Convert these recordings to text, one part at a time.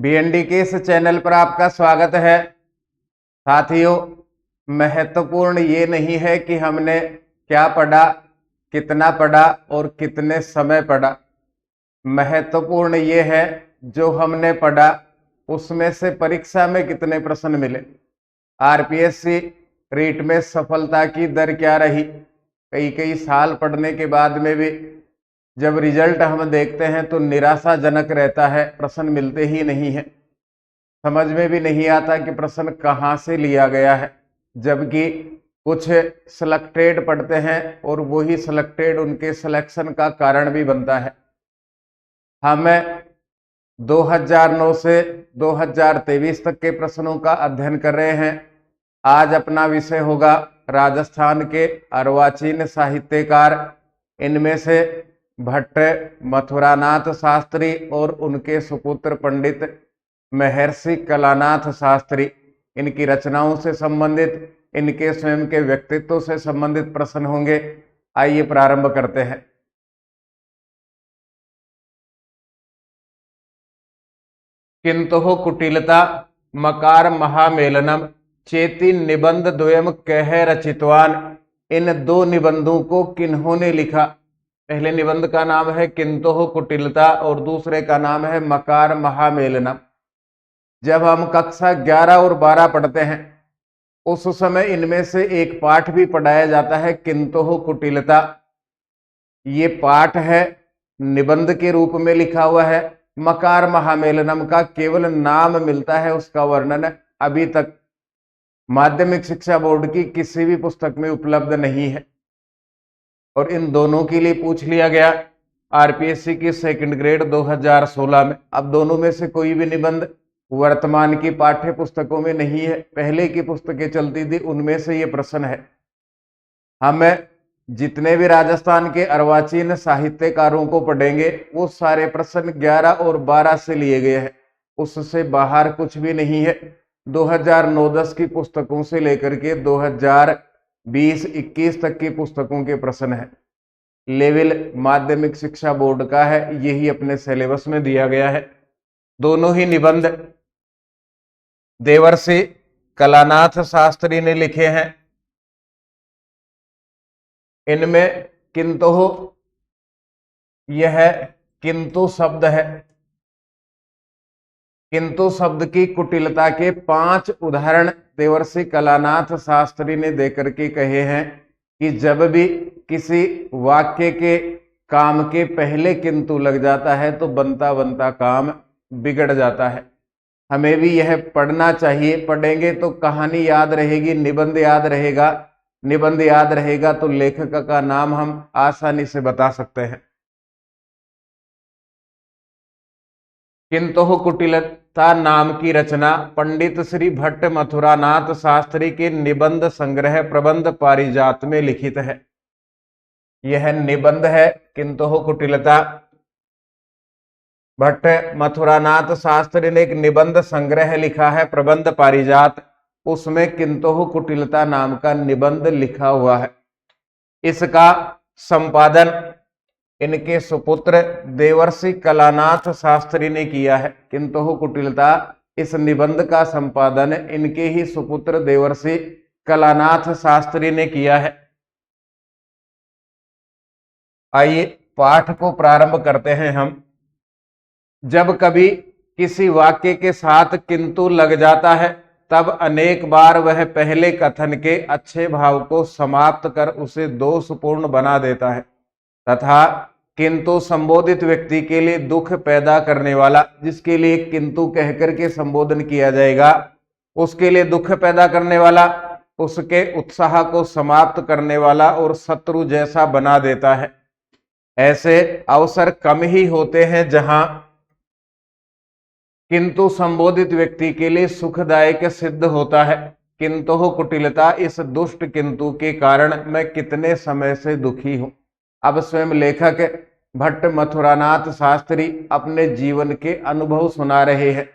BND के इस channel पर आपका स्वागत है। साथियों, महत्वपूर्ण ये नहीं है कि हमने क्या पढ़ा, कितना पढ़ा और कितने समय पढ़ा। महत्वपूर्ण ये है जो हमने पढ़ा उसमें से परीक्षा में कितने प्रश्न मिले। आरपीएससी रीट में सफलता की दर क्या रही। कई कई साल पढ़ने के बाद में भी जब रिजल्ट हम देखते हैं तो निराशाजनक रहता है, प्रश्न मिलते ही नहीं है। समझ में भी नहीं आता कि प्रश्न कहाँ से लिया गया है, जबकि कुछ सिलेक्टेड पढ़ते हैं और वही सिलेक्टेड उनके सिलेक्शन का कारण भी बनता है। हमें 2009 से 2023 तक के प्रश्नों का अध्ययन कर रहे हैं। आज अपना विषय होगा राजस्थान के अर्वाचीन साहित्यकार, इनमें से भट्ट मथुरानाथ शास्त्री और उनके सुपुत्र पंडित महर्षि कलानाथ शास्त्री, इनकी रचनाओं से संबंधित, इनके स्वयं के व्यक्तित्व से संबंधित प्रश्न होंगे। आइए प्रारंभ करते हैं। किंतु कुटिलता मकार महामेलनम चेती निबंध द्वयम कह रचितवान। इन दो निबंधों को किन्होंने लिखा? पहले निबंध का नाम है किंतु कुटिलता और दूसरे का नाम है मकार महामेलनम। जब हम कक्षा 11 और 12 पढ़ते हैं उस समय इनमें से एक पाठ भी पढ़ाया जाता है किंतु कुटिलता। ये पाठ है, निबंध के रूप में लिखा हुआ है। मकार महामेलनम का केवल नाम मिलता है, उसका वर्णन अभी तक माध्यमिक शिक्षा बोर्ड की किसी भी पुस्तक में उपलब्ध नहीं है। और इन दोनों के लिए पूछ लिया गया आरपीएससी की सेकंड ग्रेड 2016 में। अब दोनों में से कोई भी निबंध वर्तमान की पाठ्य पुस्तकों में नहीं है, पहले की पुस्तकें चलती थी उनमें से ये प्रश्न है। हमें जितने भी राजस्थान के अर्वाचीन साहित्यकारों को पढ़ेंगे वो सारे प्रश्न 11 और 12 से लिए गए हैं, उससे बाहर कुछ भी नहीं है। 2009-10 की पुस्तकों से लेकर के 2020-21 तक की पुस्तकों के प्रश्न है। लेवल माध्यमिक शिक्षा बोर्ड का है, यही अपने सिलेबस में दिया गया है। दोनों ही निबंध देवर्षि कलानाथ शास्त्री ने लिखे हैं। इनमें किंतु, यह किंतु शब्द है। किंतु शब्द की कुटिलता के 5 उदाहरण देवर्षि कलानाथ शास्त्री ने देकर के कहे हैं कि जब भी किसी वाक्य के काम के पहले किंतु लग जाता है तो बनता बनता काम बिगड़ जाता है। हमें भी यह पढ़ना चाहिए, पढ़ेंगे तो कहानी याद रहेगी, निबंध याद रहेगा। निबंध याद रहेगा तो लेखक का नाम हम आसानी से बता सकते हैं। किंतु कुटिलता नाम की रचना पंडित श्री भट्ट मथुरानाथ शास्त्री के निबंध संग्रह प्रबंध पारिजात में लिखित है। यह निबंध है किंतु कुटिलता। भट्ट मथुरानाथ शास्त्री ने एक निबंध संग्रह लिखा है प्रबंध पारिजात, उसमें किंतु कुटिलता नाम का निबंध लिखा हुआ है। इसका संपादन इनके सुपुत्र देवर्षि कलानाथ शास्त्री ने किया है। किंतु कुटिलता, इस निबंध का संपादन इनके ही सुपुत्र देवर्षि कलानाथ शास्त्री ने किया है। आइए पाठ को प्रारंभ करते हैं हम। जब कभी किसी वाक्य के साथ किंतु लग जाता है तब अनेक बार वह पहले कथन के अच्छे भाव को समाप्त कर उसे दोषपूर्ण बना देता है तथा किंतु संबोधित व्यक्ति के लिए दुख पैदा करने वाला, जिसके लिए किंतु कहकर के संबोधन किया जाएगा उसके लिए दुख पैदा करने वाला, उसके उत्साह को समाप्त करने वाला और शत्रु जैसा बना देता है। ऐसे अवसर कम ही होते हैं जहां किंतु संबोधित व्यक्ति के लिए सुखदायक सिद्ध होता है। किंतु कुटिलता, इस दुष्ट किंतु के कारण मैं कितने समय से दुखी हूं। अब स्वयं लेखक भट्ट मथुरानाथ शास्त्री अपने जीवन के अनुभव सुना रहे हैं।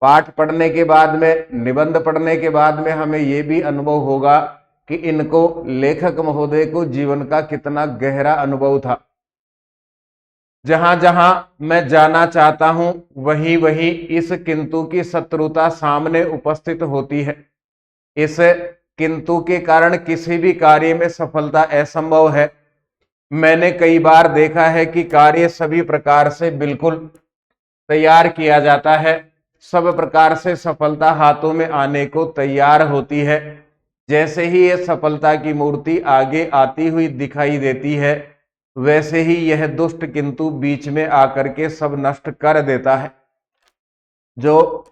पाठ पढ़ने के बाद में, निबंध पढ़ने के बाद में हमें यह भी अनुभव होगा कि इनको, लेखक महोदय को जीवन का कितना गहरा अनुभव था। जहां जहां मैं जाना चाहता हूं वहीं वहीं इस किंतु की शत्रुता सामने उपस्थित होती है। इस किंतु के कारण किसी भी कार्य में सफलता असंभव है। मैंने कई बार देखा है कि कार्य सभी प्रकार से बिल्कुल तैयार किया जाता है, सब प्रकार से सफलता हाथों में आने को तैयार होती है। जैसे ही ये सफलता की मूर्ति आगे आती हुई दिखाई देती है, वैसे ही यह दुष्ट किंतु बीच में आकर के सब नष्ट कर देता है। जो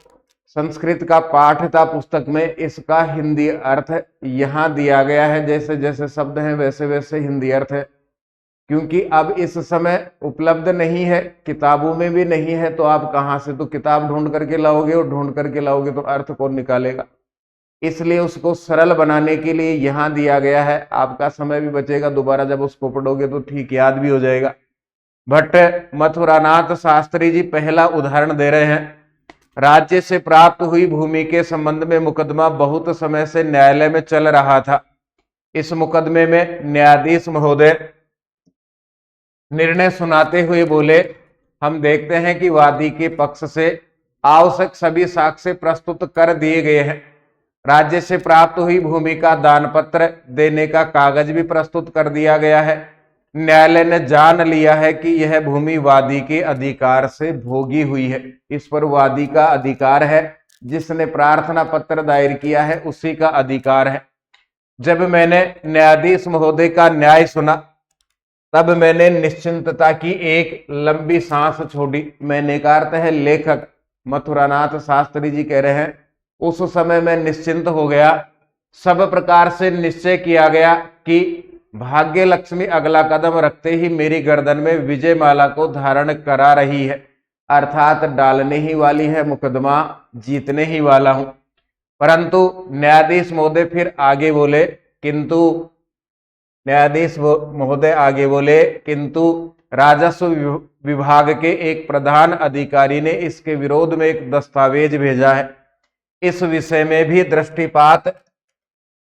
संस्कृत का पाठ था पुस्तक में, इसका हिंदी अर्थ यहां दिया गया है। जैसे जैसे शब्द हैं वैसे वैसे हिंदी अर्थ है। क्योंकि अब इस समय उपलब्ध नहीं है, किताबों में भी नहीं है, तो आप कहां से, तो किताब ढूंढ करके लाओगे और ढूंढ करके लाओगे तो अर्थ कौन निकालेगा। इसलिए उसको सरल बनाने के लिए यहां दिया गया है। आपका समय भी बचेगा, दोबारा जब उसको पढ़ोगे तो ठीक याद भी हो जाएगा। भट्ट मथुरानाथ शास्त्री जी पहला उदाहरण दे रहे हैं। राज्य से प्राप्त हुई भूमि के संबंध में मुकदमा बहुत समय से न्यायालय में चल रहा था। इस मुकदमे में न्यायाधीश महोदय निर्णय सुनाते हुए बोले, हम देखते हैं कि वादी के पक्ष से आवश्यक सभी साक्ष्य प्रस्तुत कर दिए गए हैं। राज्य से प्राप्त हुई भूमि का दान पत्र देने का कागज भी प्रस्तुत कर दिया गया है। न्यायालय ने जान लिया है कि यह भूमि वादी के अधिकार से भोगी हुई है। इस पर वादी का अधिकार है, जिसने प्रार्थना पत्र दायर किया है उसी का अधिकार है। जब मैंने न्यायाधीश महोदय का न्याय सुना, तब मैंने निश्चिंतता की एक लंबी सांस छोड़ी। मैंने का अर्थ है लेखक मथुरानाथ शास्त्री जी कह रहे हैं, उस समय मैं निश्चिंत हो गया। सब प्रकार से निश्चय किया गया कि भाग्य लक्ष्मी अगला कदम रखते ही मेरी गर्दन में विजय माला को धारण करा रही है, अर्थात डालने ही वाली है, मुकदमा जीतने ही वाला हूं। परंतु न्यायाधीश महोदय फिर आगे बोले, किंतु राजस्व विभाग के एक प्रधान अधिकारी ने इसके विरोध में एक दस्तावेज भेजा है। इस विषय में भी दृष्टिपात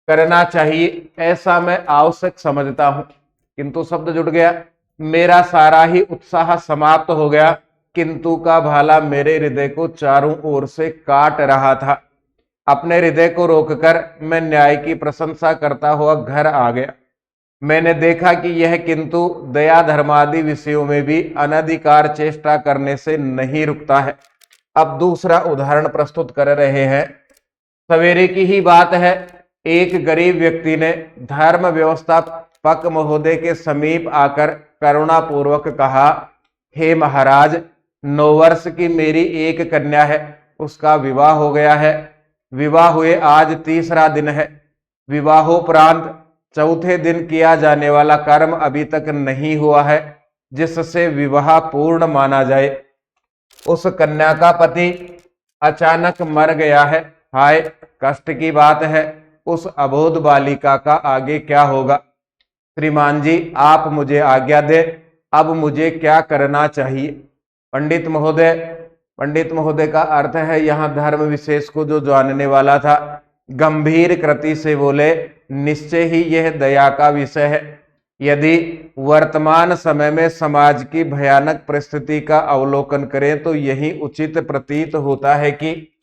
करना चाहिए, ऐसा मैं आवश्यक समझता हूं। किंतु शब्द जुड़ गया, मेरा सारा ही उत्साह समाप्त हो गया। किंतु का भाला मेरे हृदय को चारों ओर से काट रहा था। अपने हृदय को रोककर मैं न्याय की प्रशंसा करता हुआ घर आ गया। मैंने देखा कि यह किंतु दया धर्मादि विषयों में भी अनधिकार चेष्टा करने से नहीं रुकता है। अब दूसरा उदाहरण प्रस्तुत कर रहे हैं। सवेरे की ही बात है, एक गरीब व्यक्ति ने धर्म व्यवस्थापक महोदय के समीप आकर करुणापूर्वक कहा, हे महाराज, 9 वर्ष की मेरी एक कन्या है, उसका विवाह हो गया है। विवाह हुए आज तीसरा दिन है। विवाहोपरांत चौथे दिन किया जाने वाला कर्म अभी तक नहीं हुआ है, जिससे विवाह पूर्ण माना जाए। उस कन्या का पति अचानक मर गया है। हाय, कष्ट की बात है। उस अबोध बालिका का आगे क्या होगा? श्रीमान जी, आप मुझे आज्ञा दे, अब मुझे क्या करना चाहिए? पंडित महोदय का अर्थ है यहाँ धर्म विशेष को जो जानने वाला था, गंभीर कृति से बोले, निश्चय ही यह दया का विषय है। यदि वर्तमान समय में समाज की भयानक परिस्थिति का अवलोकन करें तो यही उचित प्रतीत होता है कि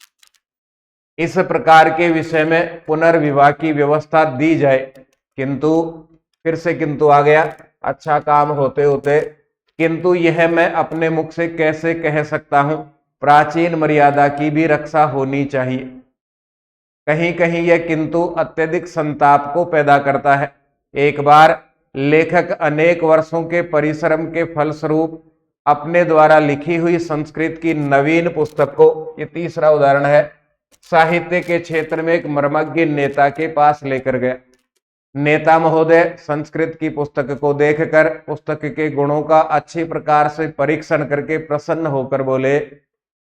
इस प्रकार के विषय में पुनर्विवाह की व्यवस्था दी जाए। किंतु, फिर से किंतु आ गया, अच्छा काम होते होते, किंतु यह मैं अपने मुख से कैसे कह सकता हूं? प्राचीन मर्यादा की भी रक्षा होनी चाहिए। कहीं कहीं यह किंतु अत्यधिक संताप को पैदा करता है। एक बार लेखक अनेक वर्षों के परिश्रम के फलस्वरूप अपने द्वारा लिखी हुई संस्कृत की नवीन पुस्तक को, ये तीसरा उदाहरण है, साहित्य के क्षेत्र में एक मर्मज्ञ नेता के पास लेकर गया। नेता महोदय संस्कृत की पुस्तक को देखकर पुस्तक के गुणों का अच्छी प्रकार से परीक्षण करके प्रसन्न होकर बोले,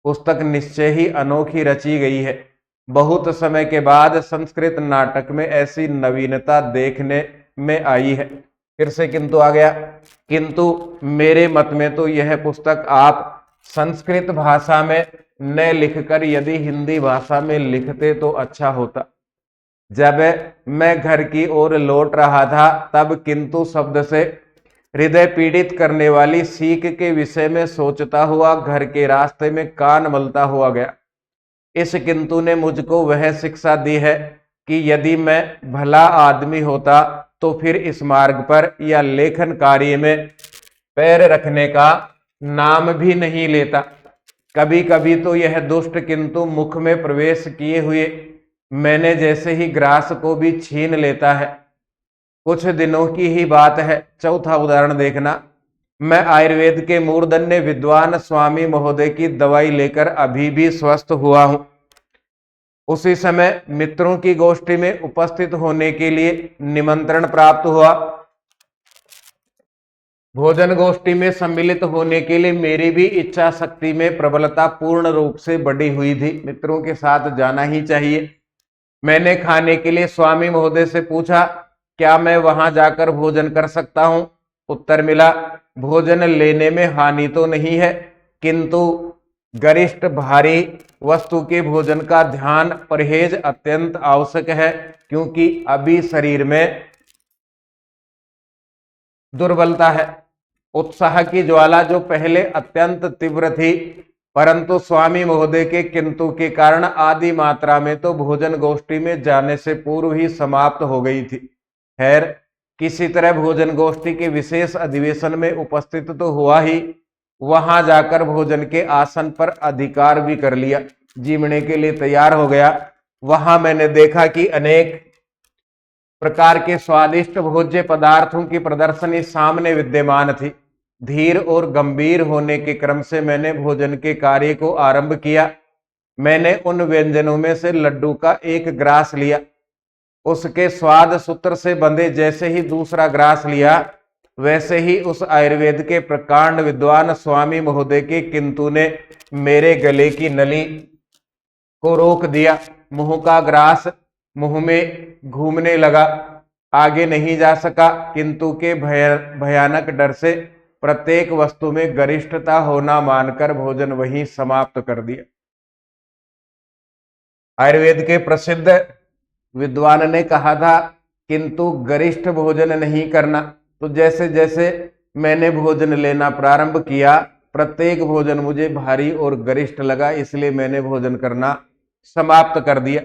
पुस्तक निश्चय ही अनोखी रची गई है। बहुत समय के बाद संस्कृत नाटक में ऐसी नवीनता देखने में आई है। फिर से किंतु आ गया, किंतु मेरे मत में तो यह पुस्तक आप संस्कृत भाषा में न लिखकर यदि हिंदी भाषा में लिखते तो अच्छा होता। जब मैं घर की ओर लौट रहा था, तब किंतु शब्द से हृदय पीड़ित करने वाली सीख के विषय में सोचता हुआ घर के रास्ते में कान मलता हुआ गया। इस किंतु ने मुझको वह शिक्षा दी है कि यदि मैं भला आदमी होता तो फिर इस मार्ग पर या लेखन कार्य में पैर रखने का नाम भी नहीं लेता। कभी कभी तो यह दुष्ट किंतु मुख में प्रवेश किए हुए मैंने जैसे ही ग्रास को भी छीन लेता है। कुछ दिनों की ही बात है। चौथा उदाहरण देखना। मैं आयुर्वेद के मूर्धन्य विद्वान स्वामी महोदय की दवाई लेकर अभी भी स्वस्थ हुआ हूं। उसी समय मित्रों की गोष्ठी में उपस्थित होने के लिए निमंत्रण प्राप्त हुआ। भोजन गोष्ठी में सम्मिलित होने के लिए मेरी भी इच्छा शक्ति में प्रबलता पूर्ण रूप से बढ़ी हुई थी। मित्रों के साथ जाना ही चाहिए। मैंने खाने के लिए स्वामी महोदय से पूछा, क्या मैं वहां जाकर भोजन कर सकता हूं? उत्तर मिला, भोजन लेने में हानि तो नहीं है, किंतु गरिष्ठ भारी वस्तु के भोजन का ध्यान परहेज अत्यंत आवश्यक है, क्योंकि अभी शरीर में दुर्बलता है। उत्साह की ज्वाला जो पहले अत्यंत तीव्र थी, परंतु स्वामी महोदय के किंतु के कारण आधी मात्रा में तो भोजन गोष्ठी में जाने से पूर्व ही समाप्त हो गई थी। खैर, किसी तरह भोजन गोष्ठी के विशेष अधिवेशन में उपस्थित तो हुआ ही, वहां जाकर भोजन के आसन पर अधिकार भी कर लिया। जीवने के लिए तैयार हो गया। वहां मैंने देखा कि अनेक प्रकार के स्वादिष्ट भोज्य पदार्थों की प्रदर्शनी सामने विद्यमान थी। धीर और गंभीर होने के क्रम से मैंने भोजन के कार्य को आरंभ किया। मैंने उन व्यंजनों में से लड्डू का एक ग्रास लिया। उसके स्वाद सूत्र से बंधे जैसे ही दूसरा ग्रास लिया, वैसे ही उस आयुर्वेद के प्रकांड विद्वान स्वामी महोदय के किंतु ने मेरे गले की नली को रोक दिया। मुंह का ग्रास मुंह में घूमने लगा, आगे नहीं जा सका। किंतु के भयानक डर से प्रत्येक वस्तु में गरिष्ठता होना मानकर भोजन वहीं समाप्त कर दिया। आयुर्वेद के प्रसिद्ध विद्वान ने कहा था, किंतु गरिष्ठ भोजन नहीं करना। तो जैसे जैसे मैंने भोजन लेना प्रारंभ किया, प्रत्येक भोजन मुझे भारी और गरिष्ठ लगा, इसलिए मैंने भोजन करना समाप्त कर दिया।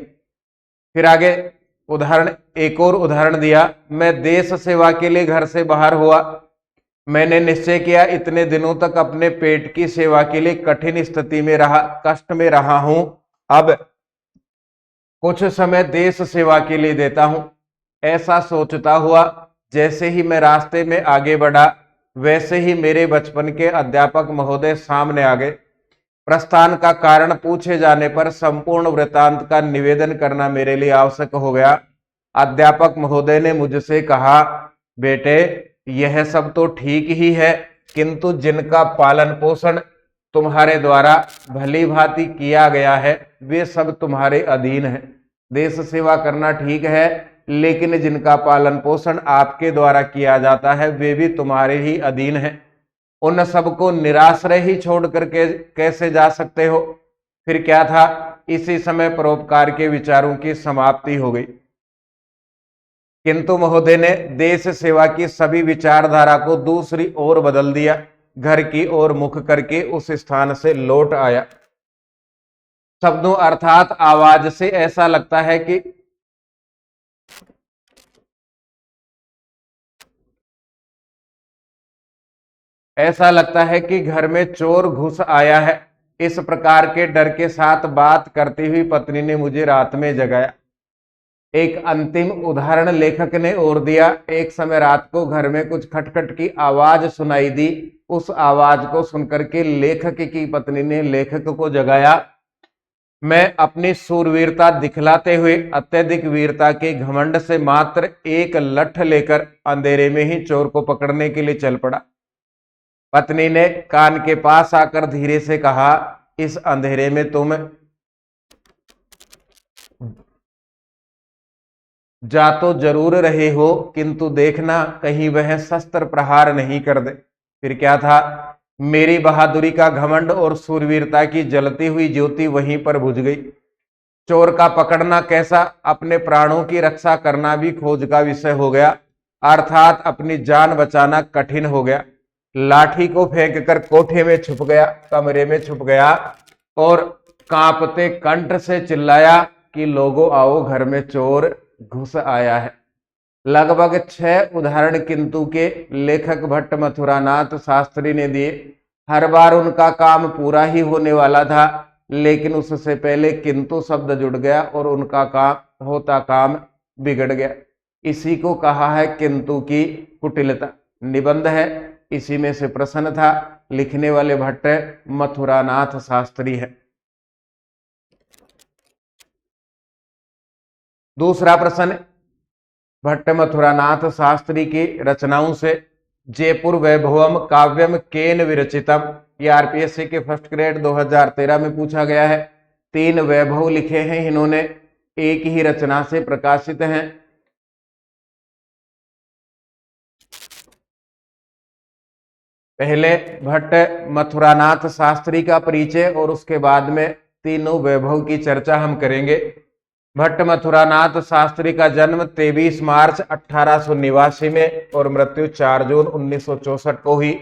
फिर आगे एक और उदाहरण दिया। मैं देश सेवा के लिए घर से बाहर हुआ। मैंने निश्चय किया, इतने दिनों तक अपने पेट की सेवा के लिए कठिन स्थिति में कष्ट में रहा हूं, अब कुछ समय देश सेवा के लिए देता हूं। ऐसा सोचता हुआ जैसे ही मैं रास्ते में आगे बढ़ा, वैसे ही मेरे बचपन के अध्यापक महोदय सामने आ गए। प्रस्थान का कारण पूछे जाने पर संपूर्ण वृतांत का निवेदन करना मेरे लिए आवश्यक हो गया। अध्यापक महोदय ने मुझसे कहा, बेटे, यह सब तो ठीक ही है, किंतु जिनका पालन पोषण तुम्हारे द्वारा भली भांति किया गया है, वे सब तुम्हारे अधीन हैं। देश सेवा करना ठीक है, लेकिन जिनका पालन पोषण आपके द्वारा किया जाता है, वे भी तुम्हारे ही अधीन हैं। उन सबको निराश्रय ही छोड़कर कैसे जा सकते हो? फिर क्या था, इसी समय परोपकार के विचारों की समाप्ति हो गई। किंतु महोदय ने देश सेवा की सभी विचारधारा को दूसरी ओर बदल दिया। घर की ओर मुख करके उस स्थान से लौट आया। शब्दों अर्थात आवाज से ऐसा लगता है कि घर में चोर घुस आया है। इस प्रकार के डर के साथ बात करती हुई पत्नी ने मुझे रात में जगाया। एक अंतिम उदाहरण लेखक ने और दिया। एक समय रात को घर में कुछ खटखट की आवाज सुनाई दी। उस आवाज को सुनकर के लेखक की पत्नी ने लेखक को जगाया। मैं अपनी सूरवीरता दिखलाते हुए अत्यधिक वीरता के घमंड से मात्र एक लठ लेकर अंधेरे में ही चोर को पकड़ने के लिए चल पड़ा। पत्नी ने कान के पास आकर धीरे से कहा, इस अंधेरे में तुम जा तो जरूर रहे हो, किंतु देखना कहीं वह शस्त्र प्रहार नहीं कर दे। फिर क्या था, मेरी बहादुरी का घमंड और सूरवीरता की जलती हुई ज्योति वहीं पर बुझ गई। चोर का पकड़ना कैसा, अपने प्राणों की रक्षा करना भी खोज का विषय हो गया। अर्थात अपनी जान बचाना कठिन हो गया। लाठी को फेंककर कोठे में छुप गया, कमरे में छुप गया और कांपते कंठ से चिल्लाया कि लोगों आओ, घर में चोर घुस आया है। लगभग 6 उदाहरण किंतु के लेखक भट्ट मथुरानाथ शास्त्री ने दिए। हर बार उनका काम पूरा ही होने वाला था, लेकिन उससे पहले किंतु शब्द जुड़ गया और उनका काम बिगड़ गया। इसी को कहा है किंतु की कुटिलता। निबंध है, इसी में से प्रश्न था। लिखने वाले भट्ट मथुरानाथ शास्त्री है। दूसरा प्रश्न, भट्ट मथुरानाथ शास्त्री की रचनाओं से जयपुर वैभवम काव्यम केन विरचितम, ये आरपीएससी के फर्स्ट ग्रेड 2013 में पूछा गया है। 3 वैभव लिखे हैं इन्होंने, एक ही रचना से प्रकाशित हैं। पहले भट्ट मथुरानाथ शास्त्री का परिचय और उसके बाद में तीनों वैभव की चर्चा हम करेंगे। भट्ट मथुरानाथ शास्त्री का जन्म 23 मार्च 1889 में और मृत्यु 4 जून 1964 को हुई।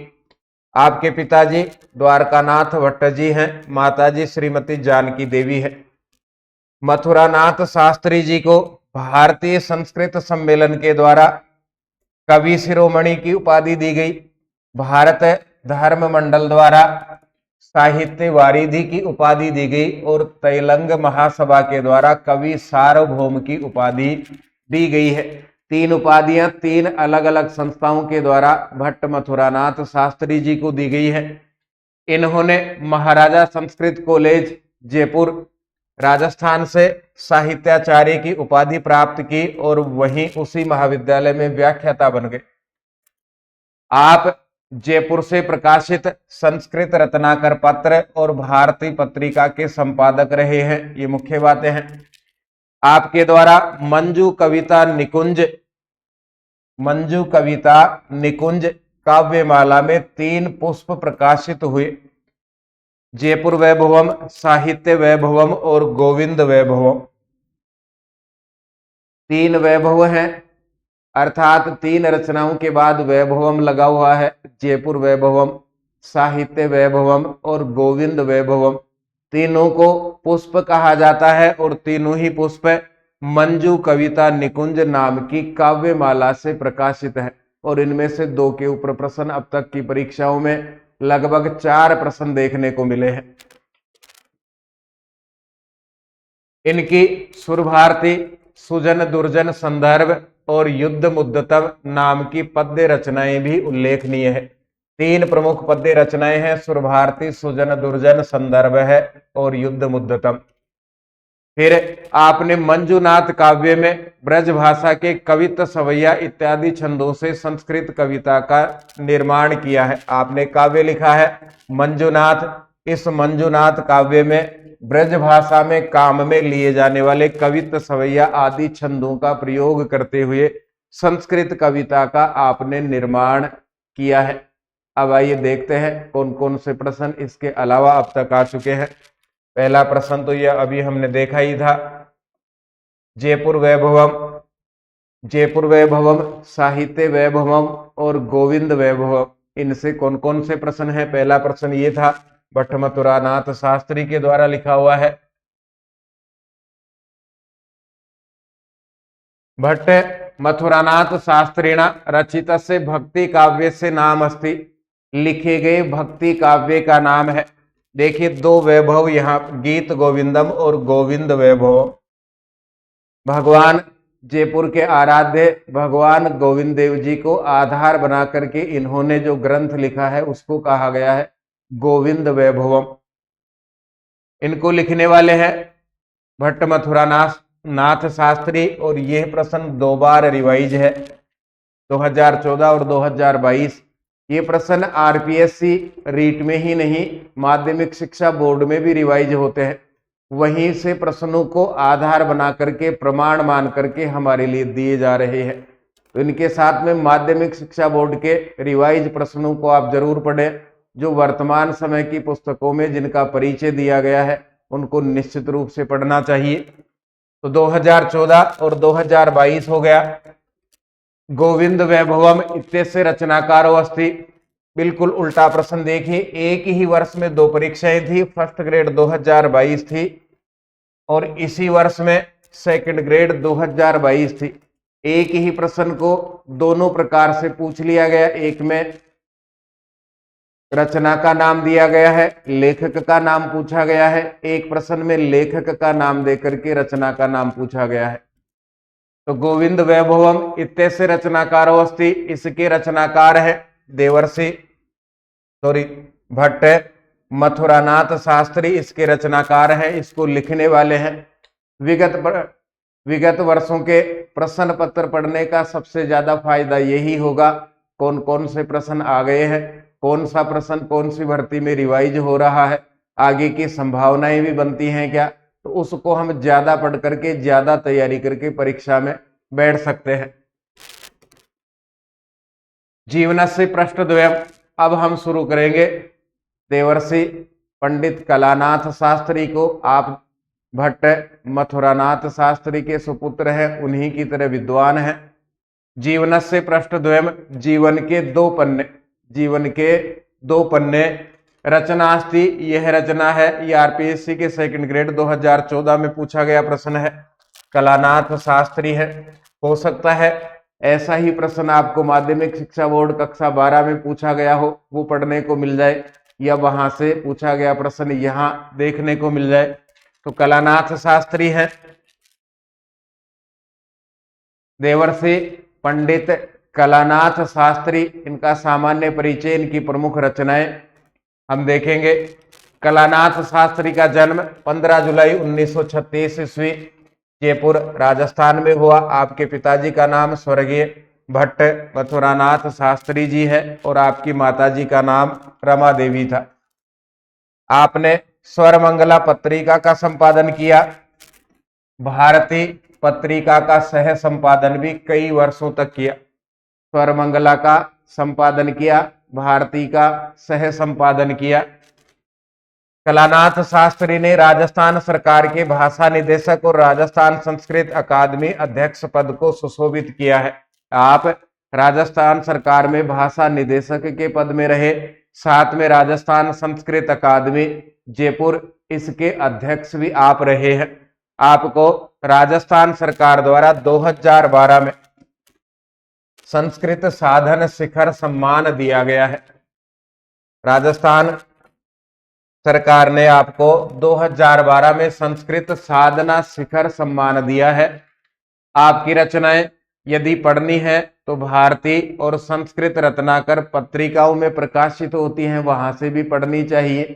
आपके पिताजी द्वारकानाथ भट्ट जी हैं, माताजी श्रीमती जानकी देवी है। मथुरानाथ शास्त्री जी को भारतीय संस्कृत सम्मेलन के द्वारा कवि शिरोमणि की उपाधि दी गई। भारत धर्म मंडल द्वारा साहित्य वारिधि की उपाधि दी गई और तैलंग महासभा के द्वारा कवि सार्वभौम की उपाधि दी गई है। 3 उपाधियां 3 अलग अलग संस्थाओं के द्वारा भट्ट मथुरानाथ शास्त्री जी को दी गई है। इन्होंने महाराजा संस्कृत कॉलेज जयपुर राजस्थान से साहित्याचार्य की उपाधि प्राप्त की और वहीं उसी महाविद्यालय में व्याख्याता बन गए। आप जयपुर से प्रकाशित संस्कृत रत्नाकर पत्र और भारती पत्रिका के संपादक रहे हैं, ये मुख्य बातें हैं। आपके द्वारा मंजू कविता निकुंज काव्यमाला में 3 पुष्प प्रकाशित हुए, जयपुर वैभवम, साहित्य वैभवम और गोविंद वैभवम। 3 वैभव हैं, अर्थात 3 रचनाओं के बाद वैभवम लगा हुआ है। जयपुर वैभवम, साहित्य वैभवम और गोविंद वैभवम, तीनों को पुष्प कहा जाता है और तीनों ही पुष्प मंजू कविता निकुंज नाम की काव्यमाला से प्रकाशित है। और इनमें से 2 के ऊपर प्रश्न अब तक की परीक्षाओं में लगभग 4 प्रश्न देखने को मिले हैं। इनकी सुरभारती, सुजन दुर्जन संदर्भ और युद्ध मुद्दतम नाम की पद्य रचनाएं भी उल्लेखनीय है। 3 प्रमुख पद्य रचनाएं हैं, सुरभारती, सुजन दुर्जन संदर्भ है और युद्ध मुद्दतम। फिर आपने मंजूनाथ काव्य में ब्रज भाषा के कवित सवैया इत्यादि छंदों से संस्कृत कविता का निर्माण किया है। आपने काव्य लिखा है मंजूनाथ। इस मंजूनाथ काव्य में ब्रज भाषा में काम में लिए जाने वाले कवित सवैया आदि छंदों का प्रयोग करते हुए संस्कृत कविता का आपने निर्माण किया है। अब आइए देखते हैं कौन कौन से प्रश्न इसके अलावा अब तक आ चुके हैं। पहला प्रश्न तो यह अभी हमने देखा ही था, जयपुर वैभवम, साहित्य वैभवम और गोविंद वैभवम, इनसे कौन कौन से प्रश्न हैं। पहला प्रश्न ये था, भट्ट मथुरानाथ शास्त्री के द्वारा लिखा हुआ है। भट्ट मथुरानाथ शास्त्रिणा रचितस्य भक्ति काव्य से नाम अस्ति, लिखे गए भक्ति काव्य का नाम है। देखिए 2 वैभव यहाँ, गीत गोविंदम और गोविंद वैभव। भगवान जयपुर के आराध्य भगवान गोविंद देव जी को आधार बना करके इन्होंने जो ग्रंथ लिखा है उसको कहा गया है गोविंद वैभवम। इनको लिखने वाले हैं भट्ट मथुरानाथ शास्त्री और यह प्रश्न 2 बार रिवाइज है, 2014 और 2022। ये प्रश्न आरपीएससी रीट में ही नहीं, माध्यमिक शिक्षा बोर्ड में भी रिवाइज होते हैं। वहीं से प्रश्नों को आधार बना करके, प्रमाण मान करके हमारे लिए दिए जा रहे हैं। तो इनके साथ में माध्यमिक शिक्षा बोर्ड के रिवाइज प्रश्नों को आप जरूर पढ़ें। जो वर्तमान समय की पुस्तकों में जिनका परिचय दिया गया है उनको निश्चित रूप से पढ़ना चाहिए। तो 2014 और 2022 हो गया। गोविंद वैभवम इत्यस्य रचनाकारो अस्ति। बिल्कुल उल्टा प्रश्न देखिए, एक ही वर्ष में दो परीक्षाएं थी, फर्स्ट ग्रेड 2022 थी और इसी वर्ष में सेकंड ग्रेड 2022 थी। एक ही प्रश्न को दोनों प्रकार से पूछ लिया गया, एक में रचना का नाम दिया गया है, लेखक का नाम पूछा गया है, एक प्रश्न में लेखक का नाम देकर के रचना का नाम पूछा गया है। तो गोविंद वैभवम इत्यस्य रचनाकारो अस्ति, इसके रचनाकार है देवर्षि भट्ट। मथुरानाथ शास्त्री इसके रचनाकार हैं, इसको लिखने वाले हैं। विगत वर्षों के प्रश्न पत्र पढ़ने का सबसे ज्यादा फायदा यही होगा, कौन कौन से प्रश्न आ गए हैं, कौन सा प्रश्न कौन सी भर्ती में रिवाइज हो रहा है, आगे की संभावनाएं भी बनती हैं क्या, तो उसको हम ज्यादा पढ़ करके ज्यादा तैयारी करके परीक्षा में बैठ सकते हैं। जीवनस्य पृष्ठद्वयम्, अब हम शुरू करेंगे। देवर्षि पंडित कलानाथ शास्त्री को आप भट्ट मथुरानाथ शास्त्री के सुपुत्र हैं, उन्हीं की तरह विद्वान हैं। जीवनस्य पृष्ठद्वयम्, जीवन के दो पन्ने, जीवन के दो पन्ने। रचना अस्ति, यह रचना है, ये आरपीएससी के सेकंड ग्रेड 2014 में पूछा गया प्रश्न है। कलानाथ शास्त्री है, हो सकता है ऐसा ही प्रश्न आपको माध्यमिक शिक्षा बोर्ड कक्षा 12 में पूछा गया हो, वो पढ़ने को मिल जाए, या वहां से पूछा गया प्रश्न यहां देखने को मिल जाए। तो कलानाथ शास्त्री है। देवर्षि पंडित कलानाथ शास्त्री, इनका सामान्य परिचय, इनकी प्रमुख रचनाएं हम देखेंगे। कलानाथ शास्त्री का जन्म 15 जुलाई 1936 ईस्वी जयपुर राजस्थान में हुआ। आपके पिताजी का नाम स्वर्गीय भट्ट मथुरानाथ शास्त्री जी है और आपकी माताजी का नाम रमा देवी था। आपने स्वरमंगला पत्रिका का संपादन किया, भारती पत्रिका का सह संपादन भी कई वर्षों तक किया। स्वरमंगला का संपादन किया, भारती का सह संपादन किया। कलानाथ शास्त्री ने राजस्थान सरकार के भाषा निदेशक और राजस्थान संस्कृत अकादमी अध्यक्ष पद को सुशोभित किया है। आप राजस्थान सरकार में भाषा निदेशक के पद में रहे, साथ में राजस्थान संस्कृत अकादमी जयपुर, इसके अध्यक्ष भी आप रहे हैं। आपको राजस्थान सरकार द्वारा 2012 में संस्कृत साधन शिखर सम्मान दिया गया है। राजस्थान सरकार ने आपको 2012 में संस्कृत साधना शिखर सम्मान दिया है। आपकी रचनाएं यदि पढ़नी है तो भारती और संस्कृत रत्नाकर पत्रिकाओं में प्रकाशित होती हैं, वहां से भी पढ़नी चाहिए।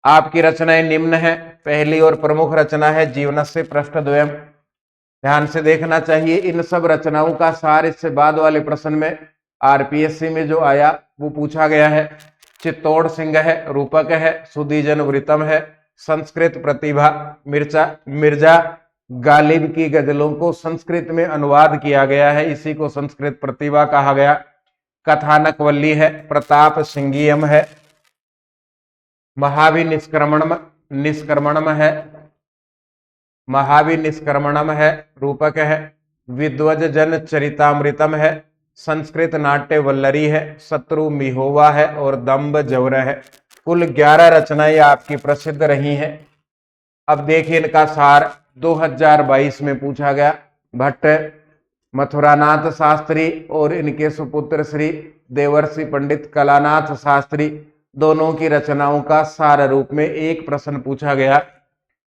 आपकी रचनाएं निम्न है। पहली और प्रमुख रचना है जीवनस्य पृष्ठद्वयम्, ध्यान से देखना चाहिए। इन सब रचनाओं का सार इससे बाद वाले प्रश्न में आरपीएससी में जो आया वो पूछा गया है। चित्तौड़ सिंह है, रूपक है, सुदीजन वृतम है, संस्कृत प्रतिभा, मिर्जा गालिब की गजलों को संस्कृत में अनुवाद किया गया है, इसी को संस्कृत प्रतिभा कहा गया। कथानक वल्ली है, प्रताप सिंगियम है, महावि निष्कर्मणम है, रूपक है। विद्वज जन चरितामृतम है, संस्कृत नाट्य वल्लरी है, शत्रु मिहोवा है और दम्ब जवर है। कुल 11 रचनाएं आपकी प्रसिद्ध रही हैं। अब देखिए इनका सार 2022 में पूछा गया। भट्ट मथुरानाथ शास्त्री और इनके सुपुत्र श्री देवर्षि पंडित कलानाथ शास्त्री, दोनों की रचनाओं का सार रूप में एक प्रश्न पूछा गया।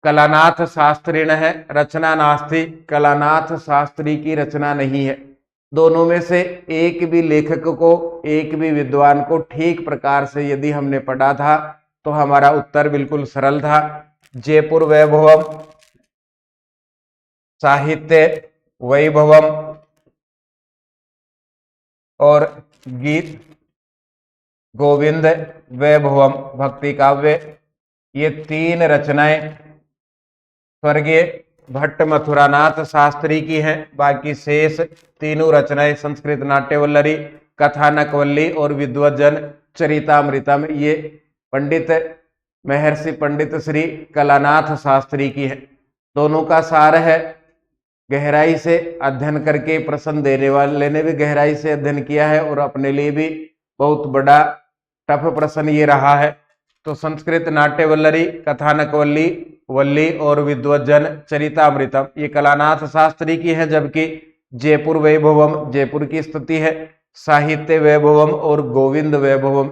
कलानाथ शास्त्री न है, रचना नास्ति, कलानाथ शास्त्री की रचना नहीं है। दोनों में से एक भी लेखक को, एक भी विद्वान को ठीक प्रकार से यदि हमने पढ़ा था तो हमारा उत्तर बिल्कुल सरल था। जयपुर वैभवम, साहित्य वैभवम और गीत गोविंद वैभवम भक्ति काव्य, ये 3 रचनाएं स्वर्गीय भट्ट मथुरानाथ शास्त्री की हैं। बाकी शेष तीनों रचनाएं संस्कृत नाट्यवल्लरी, कथानकवल्ली और विद्वजन चरितामृतम, ये पंडित महर्षि पंडित श्री कलानाथ शास्त्री की है। दोनों का सार है गहराई से अध्ययन करके प्रश्न देने वाले ने भी गहराई से अध्ययन किया है और अपने लिए भी बहुत बड़ा टफ प्रश्न ये रहा है। तो संस्कृत नाट्यवल्लरी, कथानक वल्ली, वल्ली और विद्वज्जन चरितामृतम ये कलानाथ शास्त्री की है, जबकि जयपुर वैभवम जयपुर की स्तुति है। साहित्य वैभवम और गोविंद वैभवम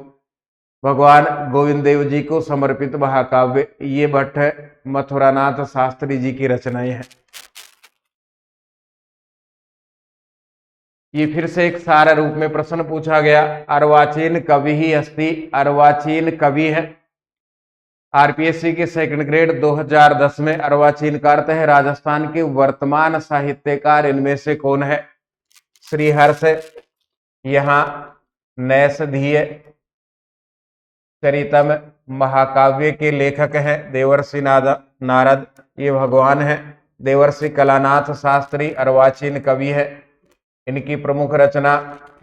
भगवान गोविंद देव जी को समर्पित महाकाव्य ये भट्ट मथुरानाथ शास्त्री जी की रचनाएं हैं। ये फिर से एक सारा रूप में प्रश्न पूछा गया। अर्वाचीन कवि ही अस्ति, अर्वाचीन कवि है। आरपीएससी के सेकंड ग्रेड 2010 में अर्वाचीन का अर्थ है राजस्थान के वर्तमान साहित्यकार, इनमें से कौन है? श्रीहर्ष, यहाँ नैषधीय चरितम महाकाव्य के लेखक हैं देवर्षि नारद, ये भगवान है। देवर्षि कलानाथ शास्त्री अर्वाचीन कवि है। इनकी प्रमुख रचना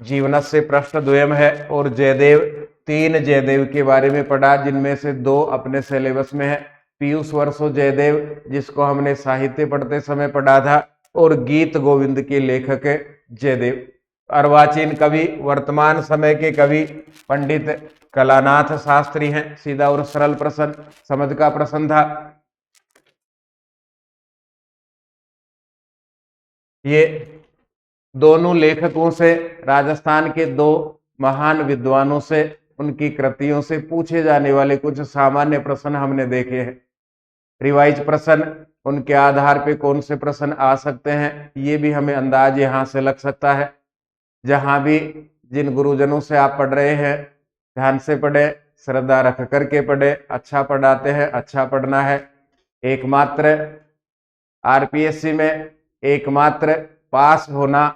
जीवनस्य पृष्ठद्वयम् है और जयदेव, 3 जयदेव के बारे में पढ़ा, जिनमें से 2 अपने सिलेबस में है। पीयूष वर्षो जयदेव जिसको हमने साहित्य पढ़ते समय पढ़ा था, और गीत गोविंद के लेखक जयदेव। अर्वाचीन कवि वर्तमान समय के कवि पंडित कलानाथ शास्त्री हैं। सीधा और सरल प्रश्न, समझ का प्रश्न था ये। दोनों लेखकों से, राजस्थान के 2 महान विद्वानों से, उनकी कृतियों से पूछे जाने वाले कुछ सामान्य प्रश्न हमने देखे हैं। रिवाइज प्रश्न, उनके आधार पे कौन से प्रश्न आ सकते हैं ये भी हमें अंदाज यहाँ से लग सकता है। जहाँ भी जिन गुरुजनों से आप पढ़ रहे हैं ध्यान से पढ़े, श्रद्धा रख करके पढ़े। अच्छा पढ़ाते हैं, अच्छा पढ़ना है। एकमात्र आरपीएससी में एकमात्र पास होना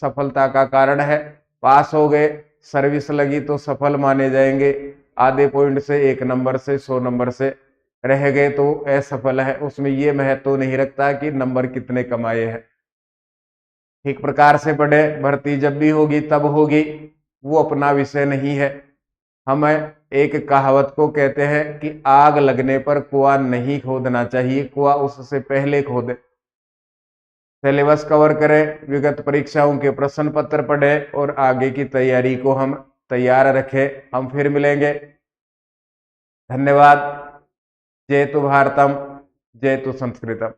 सफलता का कारण है। पास हो गए, सर्विस लगी तो सफल माने जाएंगे। आधे पॉइंट से, 1 नंबर से, 100 नंबर से रह गए तो असफल है। उसमें ये महत्व नहीं रखता कि नंबर कितने कमाए हैं। ठीक प्रकार से पढ़े, भर्ती जब भी होगी तब होगी, वो अपना विषय नहीं है। हम एक कहावत को कहते हैं कि आग लगने पर कुआं नहीं खोदना चाहिए, कुआं उससे पहले खोदे। सिलेबस कवर करें, विगत परीक्षाओं के प्रश्न पत्र पढ़ें और आगे की तैयारी को हम तैयार रखें। हम फिर मिलेंगे। धन्यवाद। जय तु भारतम, जय तु संस्कृतम।